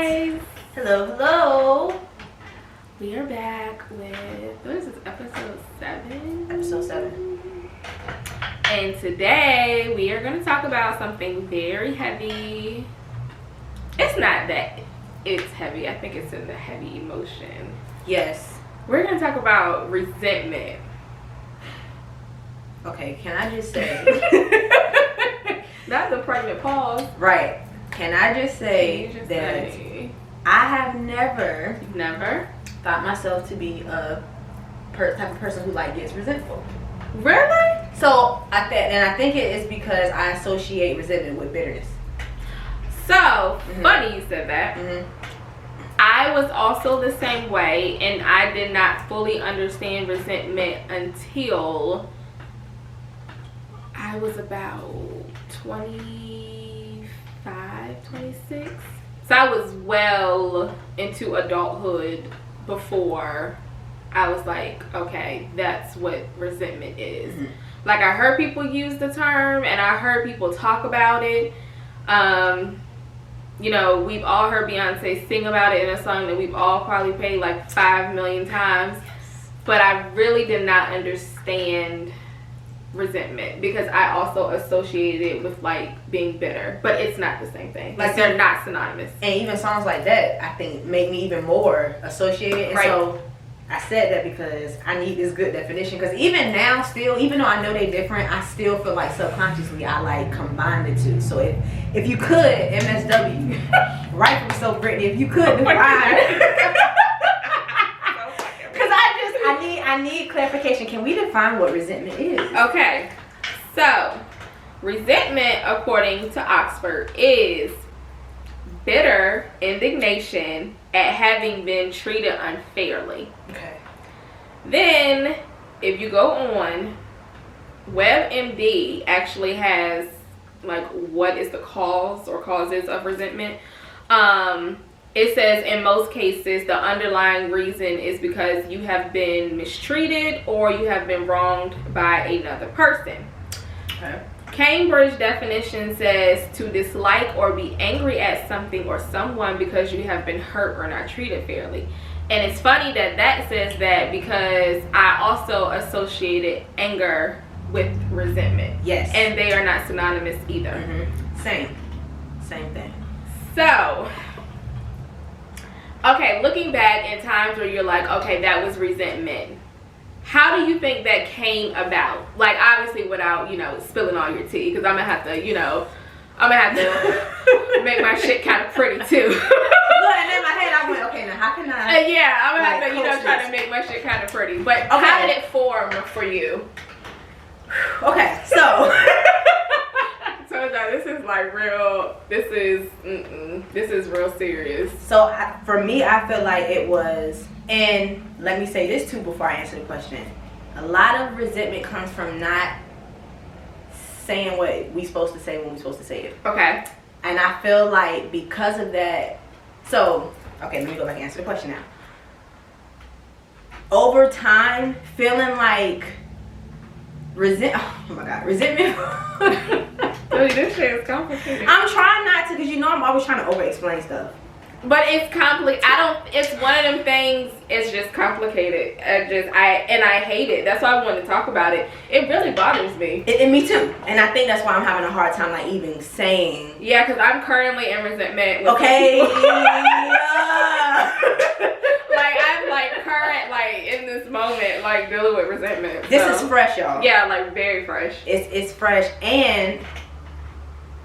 guys. Hello. We are back with, what is this, episode 7? Episode 7. And today we are going to talk about something very heavy. It's not that it's heavy. I think it's in the heavy emotion. Yes. We're going to talk about resentment. Okay, can I just say... That's a pregnant pause. Right. Can I just say that I have never thought myself to be a type of person who gets resentful. Really? So I think it is because I associate resentment with bitterness. So funny you said that. I was also the same way, and I did not fully understand resentment until I was about 25, 26. So I was well into adulthood before I was like, okay, that's what resentment is. Like, I heard people use the term, and I heard people talk about it. You know, we've all heard Beyonce sing about it in a song that we've all probably played like 5 million times. But I really did not understand resentment because I also associated it with being bitter, but it's not the same thing. They're not synonymous. And even songs like that, I think, make me even more associated. And right. So I said that because I need this good definition. Because even now, still, even though I know they're different, I still feel like subconsciously I combine the two. So if you could, MSW, rightfully so, Brittany, if you could define. I need clarification. Can we define what resentment is? Okay. So, resentment, according to Oxford, is bitter indignation at having been treated unfairly. Okay. Then, if you go on, WebMD actually has what is the cause or causes of resentment. It says in most cases the underlying reason is because you have been mistreated or you have been wronged by another person. Okay. Cambridge definition says to dislike or be angry at something or someone because you have been hurt or not treated fairly. And it's funny that says that because I also associated anger with resentment. Yes. And they are not synonymous either. Same thing. So, okay, looking back in times where you're like, okay, that was resentment. How do you think that came about? Obviously without, spilling all your tea, because I'm going to have to, make my shit kind of pretty too. Look, and in my head I went, okay, now how can I? Yeah, I'm going to have to, try to make my shit kind of pretty. But how did it form for you? Okay, so. So this is real. This is real serious. So for me, I feel like it was, and let me say this too before I answer the question. A lot of resentment comes from not saying what we supposed to say when we supposed to say it. Okay. And I feel like because of that, so okay, let me go back and answer the question now. Over time, feeling like resentment. This shit is complicated. I'm trying not to, because I'm always trying to over explain stuff. But it's complicated. It's one of them things. It's just complicated. I hate it. That's why I wanted to talk about it. It really bothers me. And me too. And I think that's why I'm having a hard time even saying. Yeah, because I'm currently in resentment. With okay. I'm current in this moment dealing with resentment. This is fresh, y'all. Yeah, very fresh. It's fresh, and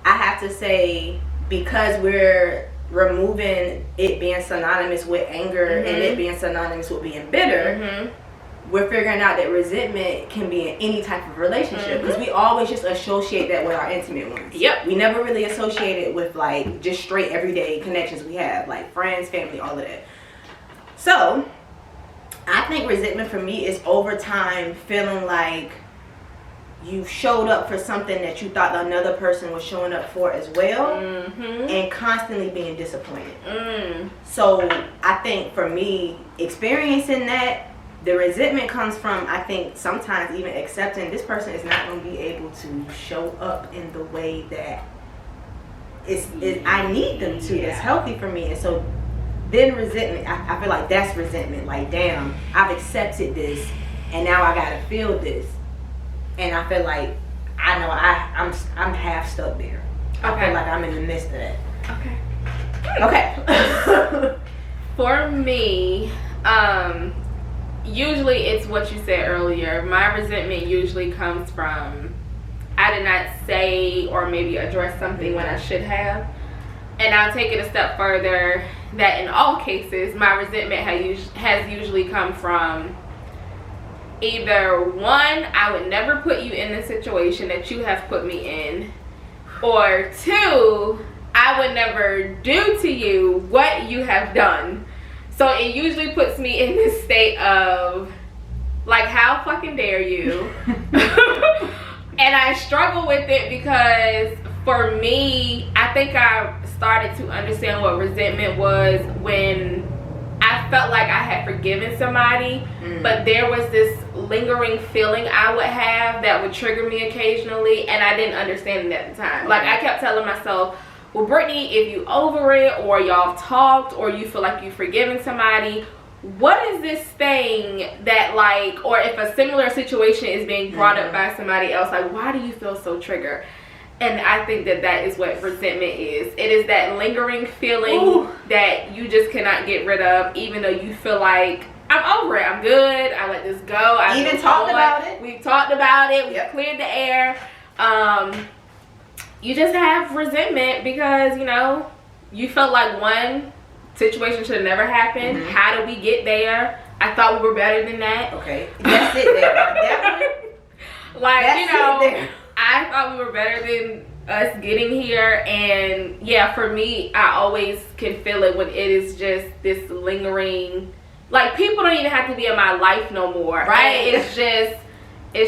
I have to say, because we're removing it being synonymous with anger and it being synonymous with being bitter, we're figuring out that resentment can be in any type of relationship, because we always just associate that with our intimate ones. Yep. We never really associate it with just straight everyday connections we have, friends, family, all of that. So I think resentment for me is over time feeling like you showed up for something that you thought another person was showing up for as well, and constantly being disappointed. So I think for me, experiencing that, the resentment comes from, I think, sometimes even accepting this person is not going to be able to show up in the way that I need them to. That's healthy for me. And so then resentment, I feel like that's resentment. Like, damn, I've accepted this, and now I gotta feel this, and I feel like I know I'm half stuck there. I Okay. feel like I'm in the midst of that. Okay. Okay. For me, usually it's what you said earlier. My resentment usually comes from I did not say or maybe address something when I should have. And I'll take it a step further that in all cases, my resentment has usually come from either one, I would never put you in the situation that you have put me in, or two, I would never do to you what you have done. So it usually puts me in this state of, like, how fucking dare you? And I struggle with it because for me, I think I started to understand what resentment was when I felt like I had forgiven somebody, but there was this lingering feeling I would have that would trigger me occasionally, and I didn't understand it at the time. Like, I kept telling myself, well, Brittany, if you over it, or y'all have talked, or you feel like you've forgiven somebody, what is this thing that, like, or if a similar situation is being brought up by somebody else, like, why do you feel so triggered? And I think that is what resentment is. It is that lingering feeling that you just cannot get rid of, even though you feel like, I'm over it, I'm good, I let this go. I even talked about it. We've talked about it, we've cleared the air. You just have resentment because, you know, you felt like one situation should have never happened. How did we get there? I thought we were better than that. Okay. That's it there. Like, That's you know, it there. I thought we were better than us getting here. And yeah, for me, I always can feel it when it is just this lingering, like, people don't even have to be in my life no more. Right. And it's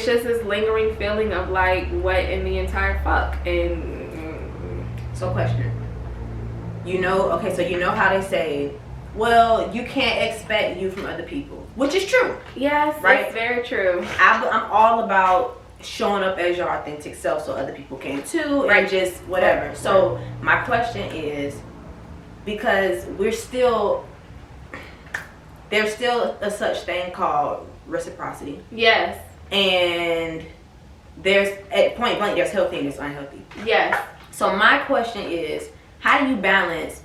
just this lingering feeling of, like, what in the entire fuck. And so question, you know, okay, so you know how they say, well, you can't expect you from other people, which is true. yes, Right. it's very true. I'm all about showing up as your authentic self so other people can too, and Right. just whatever. So my question is, because there's still a such thing called reciprocity, Yes. and there's, at point blank, there's healthy and there's unhealthy. Yes. So my question is, how do you balance,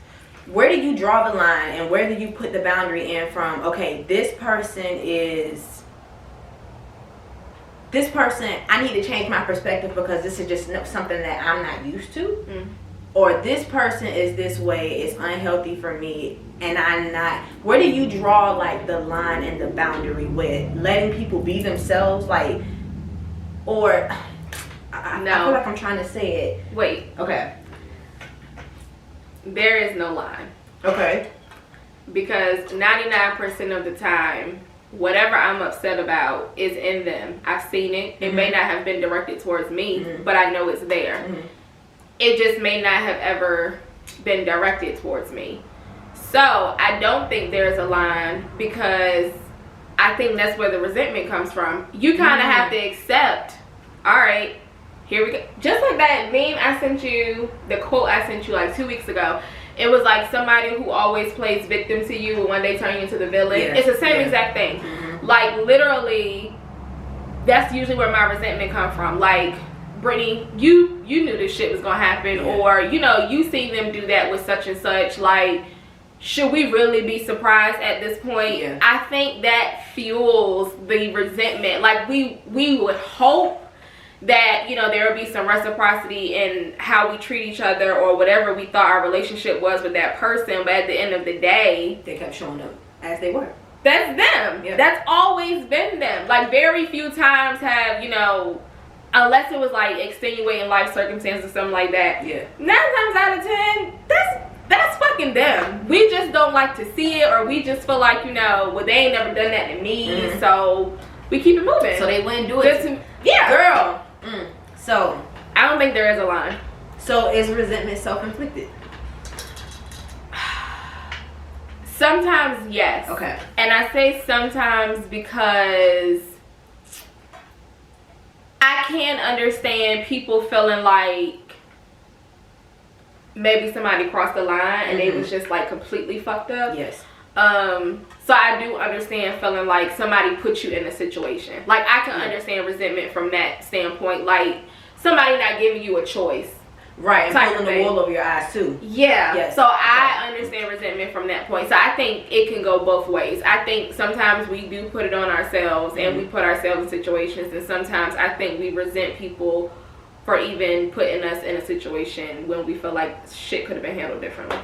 where do you draw the line, and where do you put the boundary in from, okay, this person, I need to change my perspective because this is just something that I'm not used to. Or this person is this way, it's unhealthy for me, and I'm not. Where do you draw, like, the line and the boundary with letting people be themselves, like, or I feel like I'm trying to say it. Wait, Okay. there is no line. Okay. Because 99% of the time, whatever I'm upset about is in them. I've seen it. It may not have been directed towards me, but I know it's there. It just may not have ever been directed towards me. So I don't think there's a line, because I think that's where the resentment comes from. You kind of have to accept, all right, here we go. Just like that meme I sent you, the quote I sent you like 2 weeks ago. It was like somebody who always plays victim to you and one day turn you into the villain. Yeah. It's the same exact thing. Like, literally, that's usually where my resentment comes from. Like, Brittany, you knew this shit was gonna happen, or, you know, you seen them do that with such and such. Like, should we really be surprised at this point? I think that fuels the resentment. Like, we would hope that, you know, there would be some reciprocity in how we treat each other or whatever we thought our relationship was with that person, but at the end of the day, They kept showing up as they were. that's them. Yeah. That's always been them. Like, very few times have, you know, unless it was like extenuating life circumstances or something like that. 9 times out of 10, that's fucking them. We just don't like to see it, or we just feel like, you know, well, they ain't never done that to me, so we keep it moving. So they wouldn't do it. Girl. So I don't think there is a line. So is resentment self-inflicted? Sometimes, yes. Okay. And I say sometimes because I can understand people feeling like maybe somebody crossed the line and they Mhm. was just like completely fucked up. Yes. So I do understand feeling like somebody put you in a situation. Like I can understand resentment from that standpoint. Like somebody not giving you a choice. Right, and Type pulling of the thing. wool over your eyes too. Yeah. Yes. So I understand resentment from that point. So I think it can go both ways. I think sometimes we do put it on ourselves and we put ourselves in situations, and sometimes I think we resent people for even putting us in a situation when we feel like shit could have been handled differently.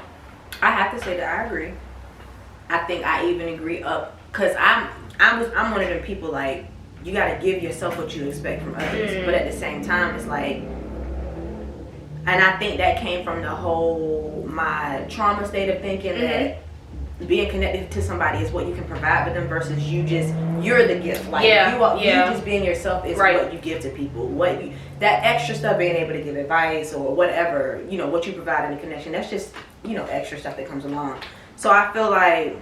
I have to say that I agree. I think I even agree because I'm one of them people, like, you gotta give yourself what you expect from others, but at the same time it's like, and I think that came from the whole my trauma state of thinking that being connected to somebody is what you can provide with them versus you're the gift. Like you just being yourself is what you give to people. That extra stuff, being able to give advice or whatever, what you provide in the connection, that's just, extra stuff that comes along. So I feel like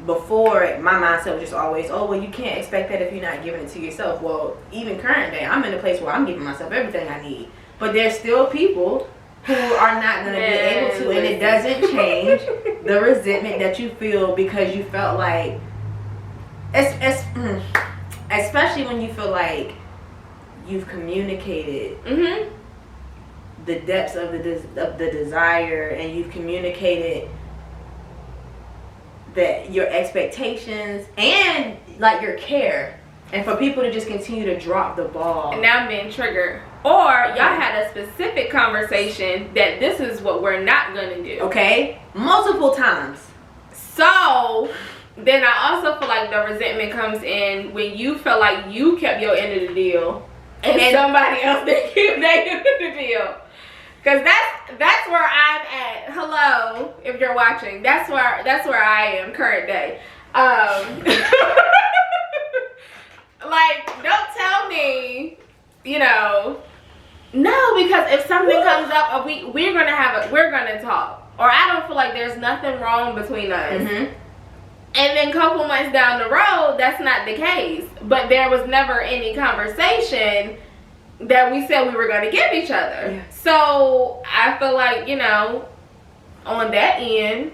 before, my mindset was just always, oh, well, you can't expect that if you're not giving it to yourself. Well, even current day, I'm in a place where I'm giving myself everything I need. But there's still people who are not going to be able to, and it doesn't change the resentment that you feel because you felt like, especially when you feel like you've communicated the depths of the desire, and you've communicated that your expectations and like your care, and for people to just continue to drop the ball. And now I'm being triggered. Or y'all had a specific conversation that this is what we're not gonna do. Okay, multiple times. So then I also feel like the resentment comes in when you feel like you kept your end of the deal and somebody else didn't keep their end of the deal. Cause that's where I'm at. Hello, if you're watching, that's where I am current day. Like, don't tell me, no, because if something comes up, we're gonna talk, or I don't feel like there's nothing wrong between us. And then a couple months down the road, that's not the case. But there was never any conversation that we said we were going to give each other. Yeah. So I feel like, on that end,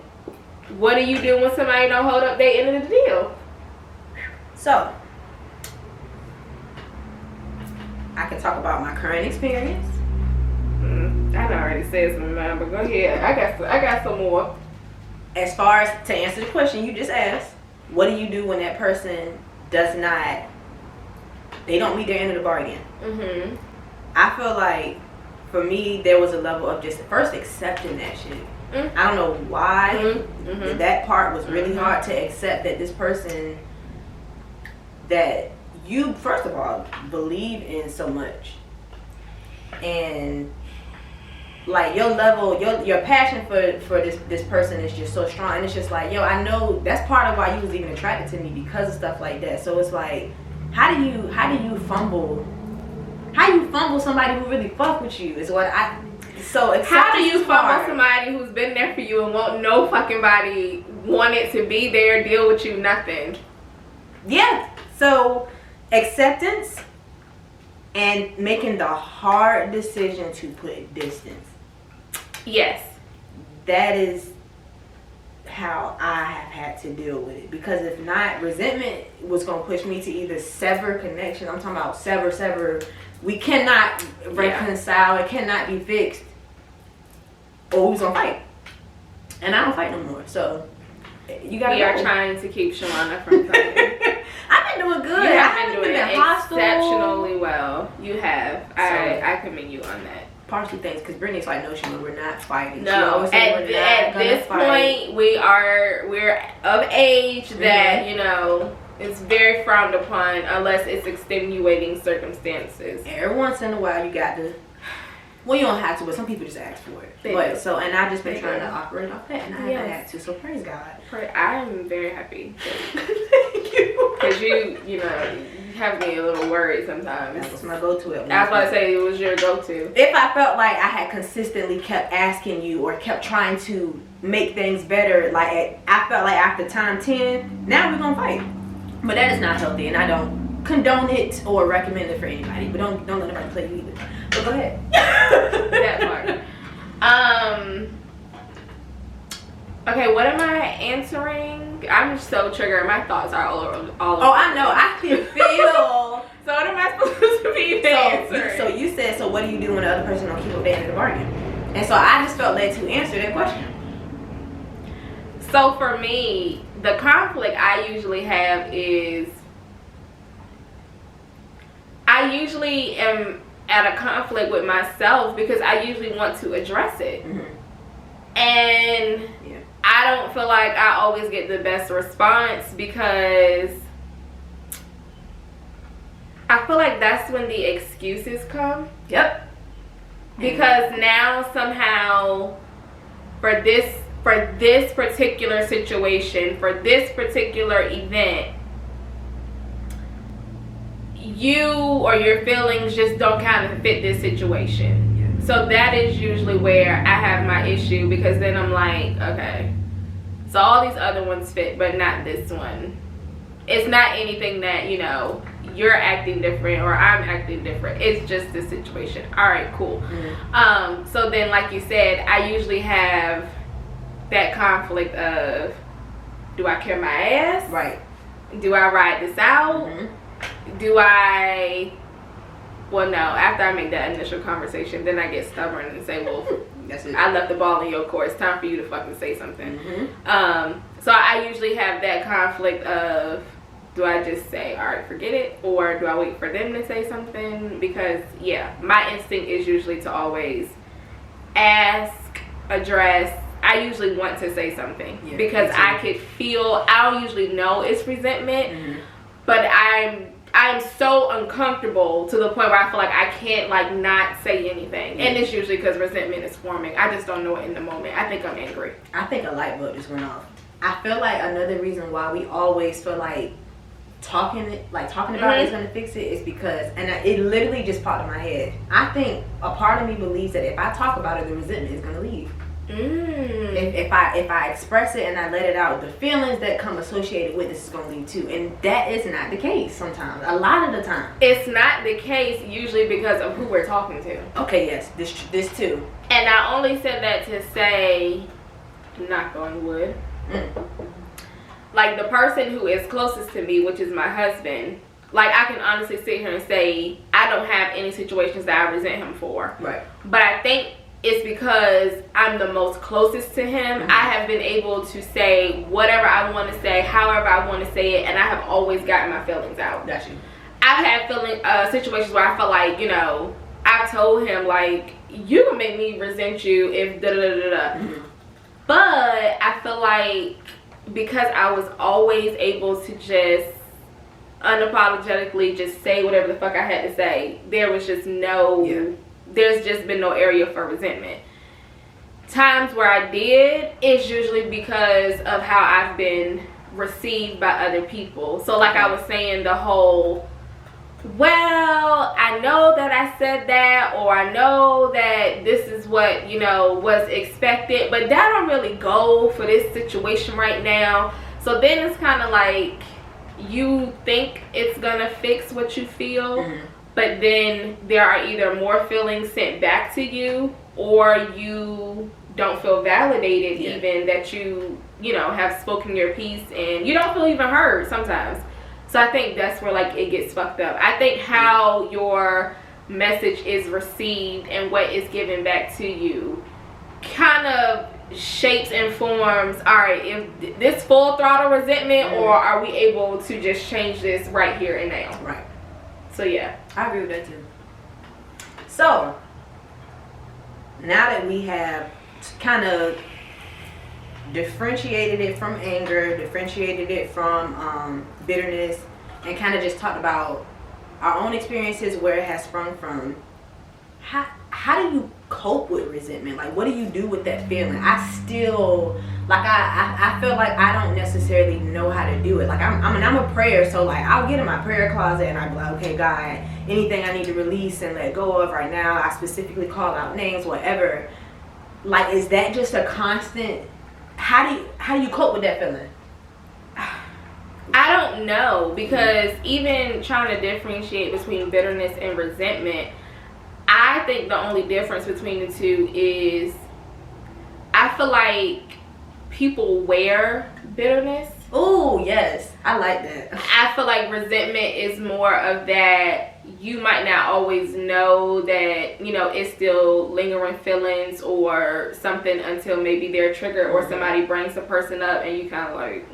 what do you do when somebody don't hold up their end of the deal? So I can talk about my current experience. I already said some of mine, but go ahead. I got some more. As far as to answer the question you just asked, what do you do when that person they don't meet their end of the bargain? I feel like for me there was a level of just first accepting that shit. I don't know why that part was really hard to accept, that this person that you first of all believe in so much, and like your level, your passion for this person is just so strong, and it's just like, I know that's part of why you was even attracted to me, because of stuff like that. So it's like, how do you fumble somebody who really fuck with you is what I. So how do you fumble somebody who's been there for you and won't no fucking body wanted to be there, deal with you, nothing? Yeah. So acceptance and making the hard decision to put distance. Yes. That is how I have had to deal with it, because if not, resentment was going to push me to either sever connection. I'm talking about sever. We cannot reconcile. It cannot be fixed. Or we was going to fight. And I don't fight no more. So you got to. We are trying to keep Shawana from fighting. I've been doing good. You have been doing exceptionally well. You have. So, I commend you on that. Partially thanks, because Brittany's like, no, Shima, we're not fighting. No, at this point, we're of age that it's very frowned upon unless it's extenuating circumstances. Every once in a while, you got to. Well, you don't have to, but some people just ask for it. And I've just been trying to operate off that, and I haven't had to. So praise God. I'm very happy. Thank you. Because you have me a little worried sometimes. That was my go-to. I was about to say, it was your go-to. If I felt like I had consistently kept asking you or kept trying to make things better, I felt like after time 10, now we're gonna fight. But that is not healthy, and I don't condone it or recommend it for anybody. But don't let anybody play you either. But go ahead. That part. Okay, what am I answering? I'm just so triggered. My thoughts are all over. Oh, I know. I can feel. So what am I supposed to be answering? So you said, so what do you do when the other person don't keep up the end of the bargain? And so I just felt led to answer that question. So for me, the conflict I usually have is I usually am at a conflict with myself because I usually want to address it. Mm-hmm. And yeah. I don't feel like I always get the best response because I feel like that's when the excuses come. Yep. Because now somehow for this particular situation, for this particular event, you or your feelings just don't kind of fit this situation. Yeah. So that is usually where I have my issue, because then I'm like, okay, so all these other ones fit, but not this one. It's not anything that, you know, you're acting different or I'm acting different. It's just the situation. All right, cool. Mm-hmm. So then, like you said, I usually have that conflict of, do I care my ass? Right. Do I ride this out? Mm-hmm. Do I... Well, no. After I make that initial conversation, then I get stubborn and say, well, that's it. I left the ball in your court. It's time for you to fucking say something. Mm-hmm. So I usually have that conflict of, do I just say, all right, forget it? Or do I wait for them to say something? Because, yeah, my instinct is usually to always ask, address. I usually want to say something, yeah, because I could feel, I don't usually know it's resentment, mm-hmm. but I'm so uncomfortable to the point where I feel like I can't, like, not say anything. And it's usually because resentment is forming. I just don't know it in the moment. I think I'm angry. I think a light bulb just went off. I feel like another reason why we always feel like talking about Mm-hmm. it is going to fix it is because, and it literally just popped in my head, I think a part of me believes that if I talk about it, the resentment is going to leave. If I express it and I let it out, the feelings that come associated with this is going to leave too. And that is not the case sometimes. A lot of the time. It's not the case usually because of who we're talking to. Okay, yes. This too. And I only said that to say, knock on wood. Like, the person who is closest to me, which is my husband, like, I can honestly sit here and say I don't have any situations that I resent him for. Right. But I think it's because I'm the most closest to him. Mm-hmm. I have been able to say whatever I want to say, however I want to say it, and I have always gotten my feelings out. Got you. I've had situations where I feel like, you know, I've told him, like, you can make me resent you if da-da-da-da-da. Mm-hmm. But I feel like because I was always able to just unapologetically just say whatever the fuck I had to say, there was just there's just been no area for resentment. Times where I did, it's usually because of how I've been received by other people. So like I was saying, the whole, well, I know that I said that, or I know that this is what, you know, was expected, but that don't really go for this situation right now. So then it's kind of like you think it's gonna fix what you feel, but then there are either more feelings sent back to you, or you don't feel validated even that you know, have spoken your piece, and you don't feel even heard sometimes. So I think that's where, like, it gets fucked up. I think how your message is received and what is given back to you kind of shapes and forms, all right, if this full throttle resentment, or are we able to just change this right here and now? Right. So yeah, I agree with that too. So now that we have kind of differentiated it from anger, differentiated it from bitterness, and kind of just talked about our own experiences, where it has sprung from, how do you cope with resentment? Like, what do you do with that feeling? I still, like, I feel like I don't necessarily know how to do it. Like, I'm a prayer, so like I'll get in my prayer closet and I'll be like, okay, God, anything I need to release and let go of right now, I specifically call out names, whatever. Like, is that just a constant? How do you cope with that feeling? I don't know, because even trying to differentiate between bitterness and resentment, I think the only difference between the two is I feel like people wear bitterness. Oh, yes. I like that. I feel like resentment is more of that you might not always know that, you know, it's still lingering feelings or something until maybe they're triggered or somebody brings a person up and you kind of like...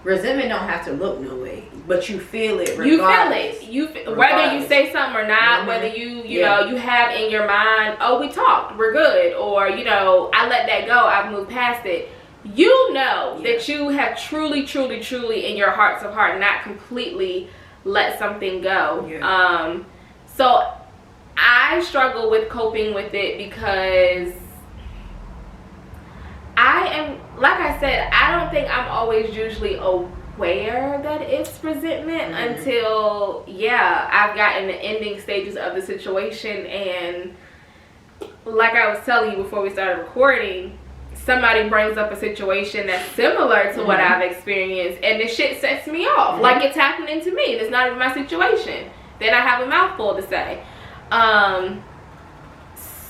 Resentment don't have to look no way, but you feel it regardless. You feel it. Whether you say something or not, whether you know, you have in your mind, oh, we talked, we're good, or, you know, I let that go, I've moved past it. You know that you have truly in your hearts of heart not completely let something go. So I struggle with coping with it because I am, like I said, I don't think I'm always usually aware that it's resentment until I've gotten the ending stages of the situation. And like I was telling you before we started recording, somebody brings up a situation that's similar to what I've experienced, and the shit sets me off. Like it's happening to me, and it's not even my situation. Then I have a mouthful to say.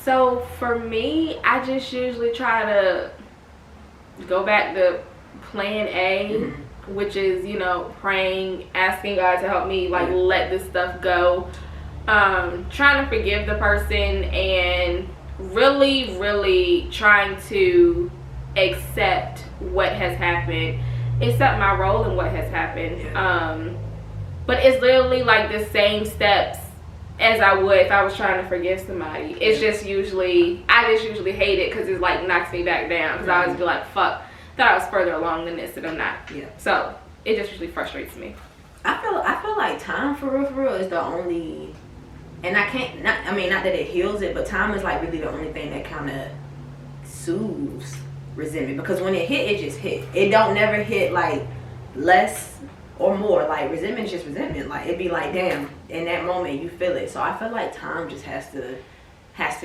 So for me, I just usually try to go back to plan A, which is, you know, praying, asking God to help me, like, let this stuff go. Trying to forgive the person and really trying to accept what has happened, accept my role in what has happened. But it's literally like the same steps as I would if I was trying to forgive somebody. It's just usually, I just usually hate it because it like knocks me back down, because I always be like, fuck, thought I was further along than this and I'm not. So it just usually frustrates me. I feel like time for real is the only, and I can't, not that it heals it, but time is like really the only thing that kind of soothes resentment, because when it hit, it just hit. It don't never hit like less or more. Like resentment is just resentment. Like it'd be like, damn, in that moment you feel it. So I feel like time just has to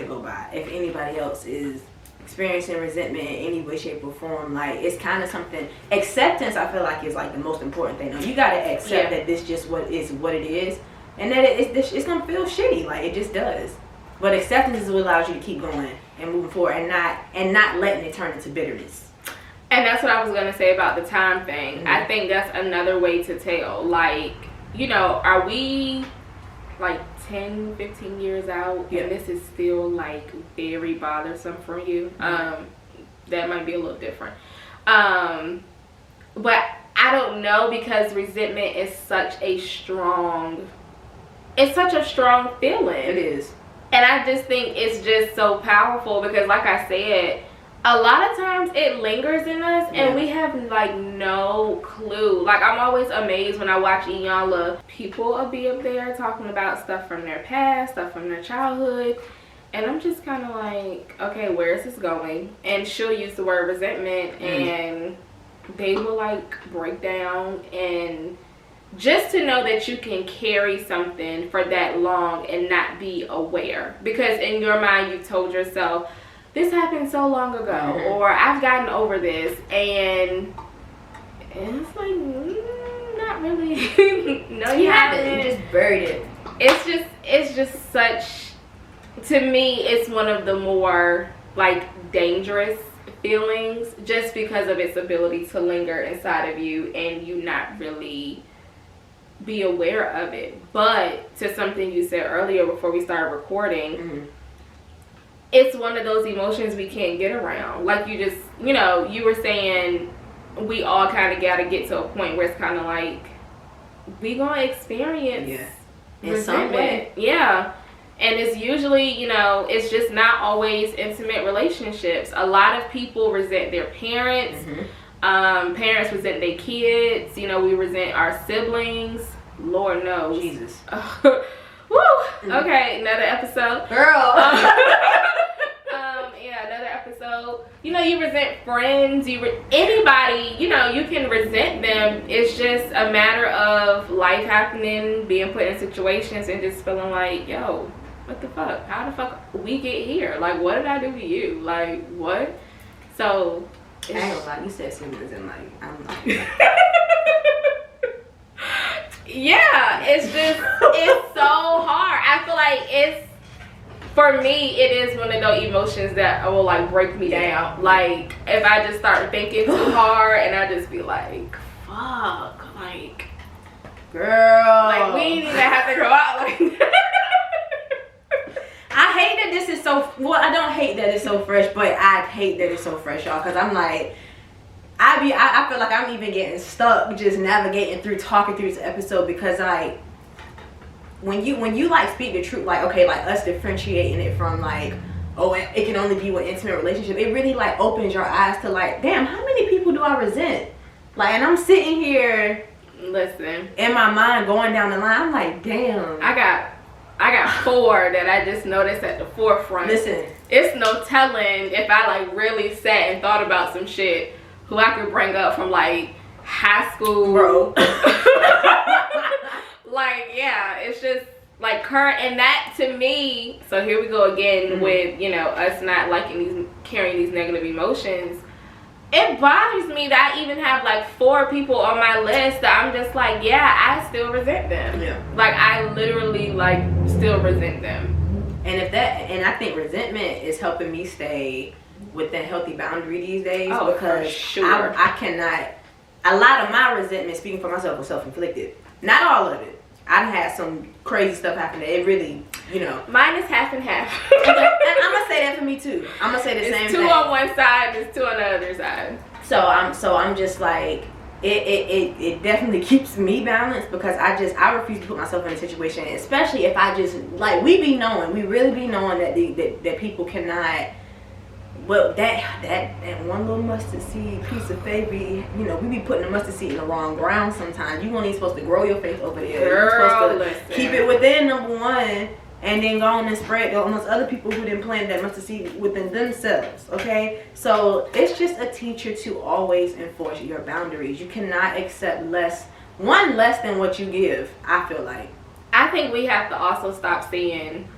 go by. If anybody else is experiencing resentment in any way, shape, or form, like it's kind of something. Acceptance, I feel like, is like the most important thing. You gotta accept that this just what it is, and that it's gonna feel shitty. Like it just does. But acceptance is what allows you to keep going and moving forward, and not letting it turn into bitterness. And that's what I was gonna say about the time thing. I think that's another way to tell. Like, you know, are we like 10, 15 years out and this is still like very bothersome for you? That might be a little different. But I don't know, because resentment is such a strong feeling. It is. And I just think it's just so powerful because, like I said, a lot of times it lingers in us and we have like no clue. Like I'm always amazed when I watch Iyanla. People will be up there talking about stuff from their past, stuff from their childhood. And I'm just kind of like, okay, where is this going? And she'll use the word resentment and they will like break down. And just to know that you can carry something for that long and not be aware. Because in your mind you told yourself, this happened so long ago, or I've gotten over this, and it's like, not really. No, you haven't. You just buried it. It's just such, to me, it's one of the more like dangerous feelings, just because of its ability to linger inside of you and you not really be aware of it. But to something you said earlier before we started recording, it's one of those emotions we can't get around. Like you just, you know, you were saying we all kind of got to get to a point where it's kind of like we gonna experience in some way. And it's usually, you know, it's just not always intimate relationships. A lot of people resent their parents. Parents resent their kids. You know, we resent our siblings. Lord knows. Jesus. Woo! Okay, another episode. Girl. Another episode. You know, you resent friends. Anybody, you know, you can resent them. It's just a matter of life happening, being put in situations, and just feeling like, yo, what the fuck? How the fuck we get here? Like, what did I do to you? Like, what? So, I ain't gonna lie, you said siblings and like, I'm like... Yeah, it's just, it's so hard. I feel like for me, it is one of those emotions that will like break me down. Like if I just start thinking too hard, and I just be like, fuck, like, girl, like we didn't even have to go out like that. I hate that this is so, well, I don't hate that it's so fresh, but I hate that it's so fresh, y'all, because I'm like, I feel like I'm even getting stuck just navigating through, talking through this episode, because like, when you like speak the truth, like, okay, like us differentiating it from like, oh, it can only be with intimate relationship, it really like opens your eyes to like, damn, how many people do I resent? Like, and I'm sitting here, listen, in my mind going down the line, I'm like, damn. I got 4 that I just noticed at the forefront. Listen, it's no telling if I like really sat and thought about some shit who I could bring up from like high school, bro. Like, yeah, it's just like current, and that to me. So here we go again with, you know, us not liking carrying these negative emotions. It bothers me that I even have like 4 people on my list that I'm just like, yeah, I still resent them. Yeah. Like I literally like still resent them. And I think resentment is helping me stay within healthy boundary these days, because for sure. I cannot. A lot of my resentment, speaking for myself, was self-inflicted. Not all of it. I've had some crazy stuff happen that it really, you know. Mine is half and half. And I'm gonna say that for me too. I'm gonna say the same It's thing. 2 on one side, it's 2 on the other side. So I'm just like, it definitely keeps me balanced, because I refuse to put myself in a situation, especially if I just like, we really be knowing that people cannot. Well, that one little mustard seed piece of faith, you know, we be putting the mustard seed in the wrong ground sometimes. You weren't even supposed to grow your faith over there. You're supposed to keep it within, number one, and then go on and spread to almost other people who didn't plant that mustard seed within themselves, okay? So it's just a teacher to always enforce your boundaries. You cannot accept less than what you give, I feel like. I think we have to also stop seeing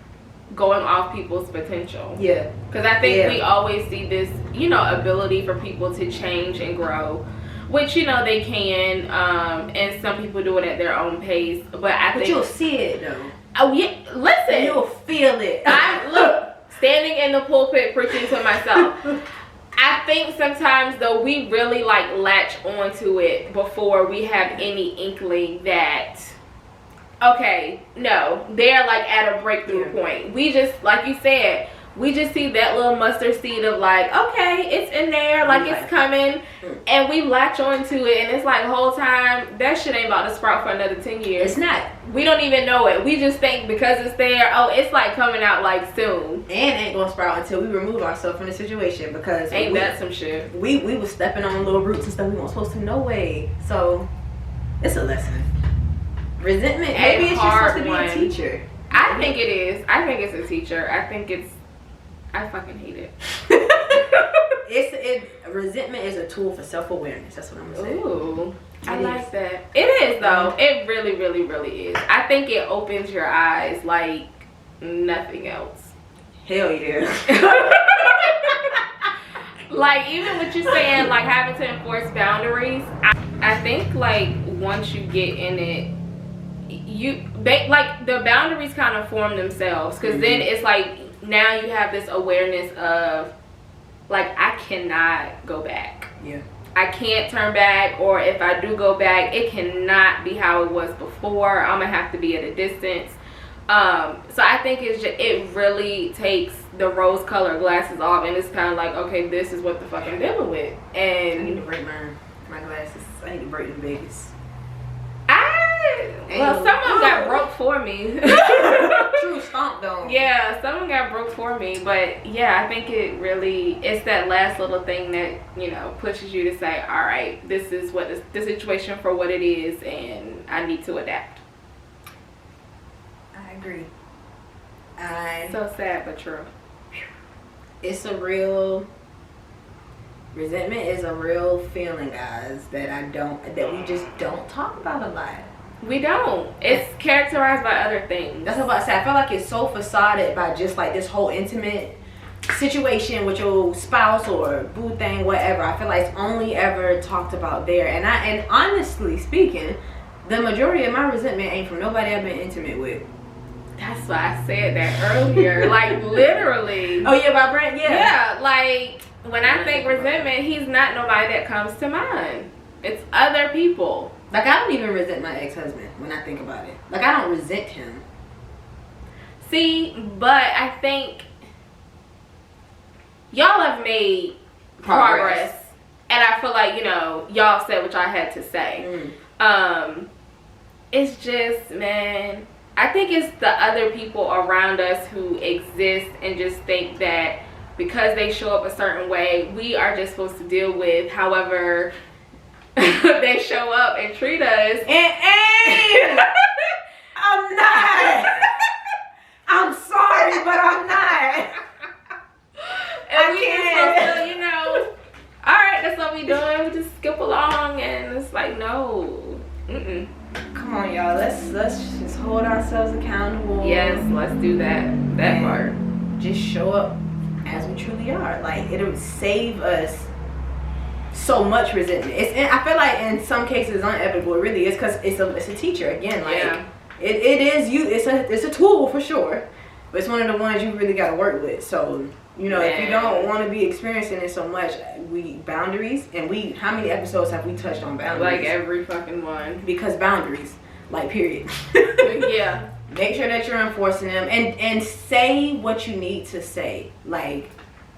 going off people's potential. Yeah. Because I think we always see this, you know, ability for people to change and grow, which, you know, they can, and some people do it at their own pace. But I think you'll see it though. Oh yeah, listen. You'll feel it. Look, standing in the pulpit preaching to myself. I think sometimes though we really like latch onto it before we have any inkling that, okay, no, they're like at a breakthrough point. We just, like you said, we just see that little mustard seed of like, okay, it's in there, like it's coming, and we latch onto it, and it's like whole time that shit ain't about to sprout for another 10 years. It's not. We don't even know it. We just think because it's there, oh, it's like coming out like soon. And ain't gonna sprout until we remove ourselves from the situation, because that some shit? We was stepping on little roots and stuff we weren't supposed to. No way. So it's a lesson. Resentment. Maybe it's just supposed to be a teacher. I think it is. I think it's a teacher. I fucking hate it. Resentment is a tool for self-awareness. That's what I'm gonna say. Ooh, I like that. It is though. It really, really, really is. I think it opens your eyes like nothing else. Hell yeah. Like even what you're saying, like having to enforce boundaries. I think like once you get in it, like the boundaries kind of form themselves, because then it's like now you have this awareness of like I cannot go back. Yeah. I can't turn back, or if I do go back, it cannot be how it was before. I'm gonna have to be at a distance. So I think it really takes the rose-colored glasses off, and it's kind of like, okay, this is what the fuck I'm dealing with. And I need to break my glasses. I need to break them Vegas. Someone got broke for me. True stomp though. Yeah, someone got broke for me, but yeah, I think it's that last little thing that, you know, pushes you to say, all right, this is what the situation for what it is, and I need to adapt. I agree. So sad but true. It's a real resentment is a real feeling, guys, that we just don't talk about a lot. We don't. It's characterized by other things. That's what I said. I feel like it's so facaded by just like this whole intimate situation with your spouse or boo thing, whatever. I feel like it's only ever talked about there. And honestly speaking, the majority of my resentment ain't from nobody I've been intimate with. That's why I said that earlier. Like, literally. Oh, yeah, about Brent? Yeah. Yeah, like, when I think resentment, he's not nobody that comes to mind. It's other people. Like, I don't even resent my ex-husband when I think about it. Like, I don't resent him. See, but I think y'all have made progress. And I feel like, you know, y'all said what y'all had to say. It's just, man, I think it's the other people around us who exist and just think that because they show up a certain way, we are just supposed to deal with however they show up and treat us. And I'm not. I'm sorry, but I'm not. And we just supposed to, you know, all right, that's what we doing. We just skip along, and it's like, no. Mm-mm. Come on, y'all. Let's just hold ourselves accountable. Yes, let's do that part. Just show up as we truly are. Like, it'll save us so much resentment. I feel like in some cases it's unethical. It really is, because it's a teacher again. Like, yeah. it is you. It's a tool for sure, but it's one of the ones you really got to work with. So, you know, if you don't want to be experiencing it so much, boundaries, and how many episodes have we touched on boundaries? Like every fucking one. Because boundaries, like, period. Yeah. Make sure that you're enforcing them, and say what you need to say. Like,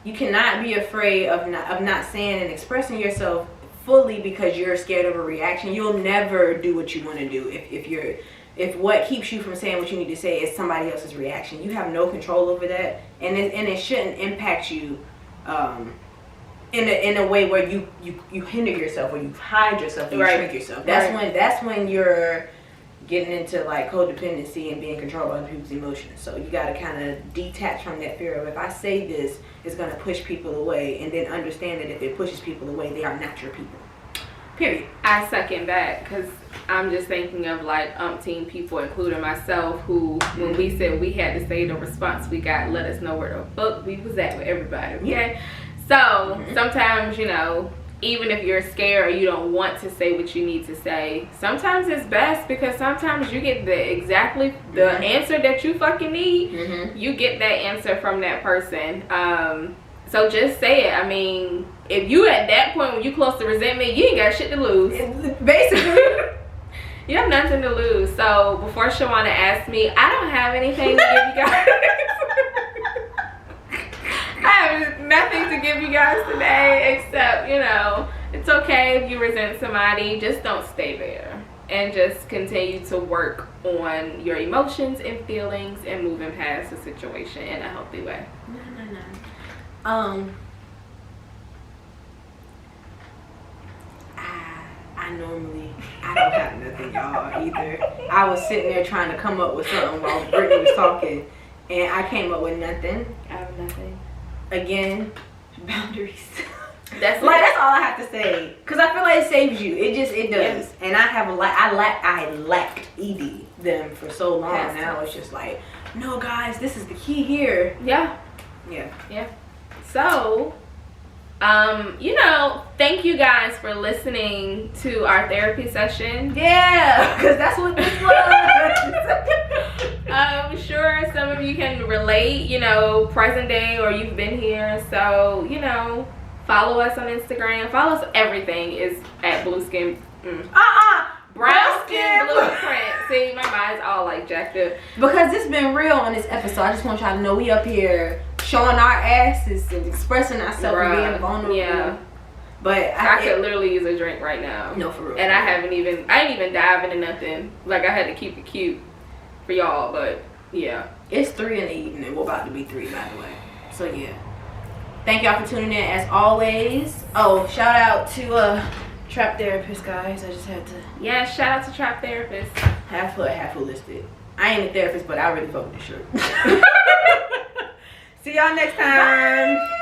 you cannot be afraid of not saying and expressing yourself fully because you're scared of a reaction. You'll never do what you want to do if what keeps you from saying what you need to say is somebody else's reaction. You have no control over that, and it shouldn't impact you in a way where you hinder yourself, or you hide yourself, or you shrink yourself. That's when you're getting into like codependency and being controlled by other people's emotions. So you got to kind of detach from that fear of, if I say this, it's going to push people away, and then understand that if it pushes people away, they are not your people. Period. I second that, because I'm just thinking of like umpteen people, including myself, who, when we said we had to say the response we got, let us know where the fuck we was at with everybody. Okay. So sometimes, you know, even if you're scared or you don't want to say what you need to say, sometimes it's best, because sometimes you get the answer that you fucking need. You get that answer from that person. So just say it. I mean, if you at that point when you close to resentment, you ain't got shit to lose. Basically. You have nothing to lose. So before Shawana asked me, I don't have anything to give you guys. I have nothing to give you guys today, except, you know, it's okay if you resent somebody. Just don't stay there, and just continue to work on your emotions and feelings and moving past the situation in a healthy way. I don't have nothing, y'all, either. I was sitting there trying to come up with something while Brittany was talking, and I came up with nothing. I have nothing. Again, boundaries. That's all I have to say, because I feel like it saves you. It does. Yeah. And I lacked them for so long. Now it's just like, no, guys, this is the key here. Yeah. So, you know, thank you guys for listening to our therapy session. Yeah, because that's what this was. I'm sure some of you can relate, you know, present day, or you've been here. So, you know, follow us on Instagram. Follow us. Everything is at Blue Skin. Brown Skin Blueprint. See, my mind's all like jacked up. Because it's been real on this episode. I just want y'all to know we up here showing our asses and expressing ourselves and being vulnerable. Yeah. But I could literally use a drink right now. No, for real. And I didn't even dive into nothing. Like, I had to keep it cute for y'all, but yeah. It's 3 in the evening. We're about to be 3, by the way. So yeah. Thank y'all for tuning in as always. Oh, shout out to Trap Therapist, guys. I just had to. Yeah, shout out to Trap Therapist. Half foot, half holistic. I ain't a therapist, but I really fuck with the shirt. See y'all next time. Bye.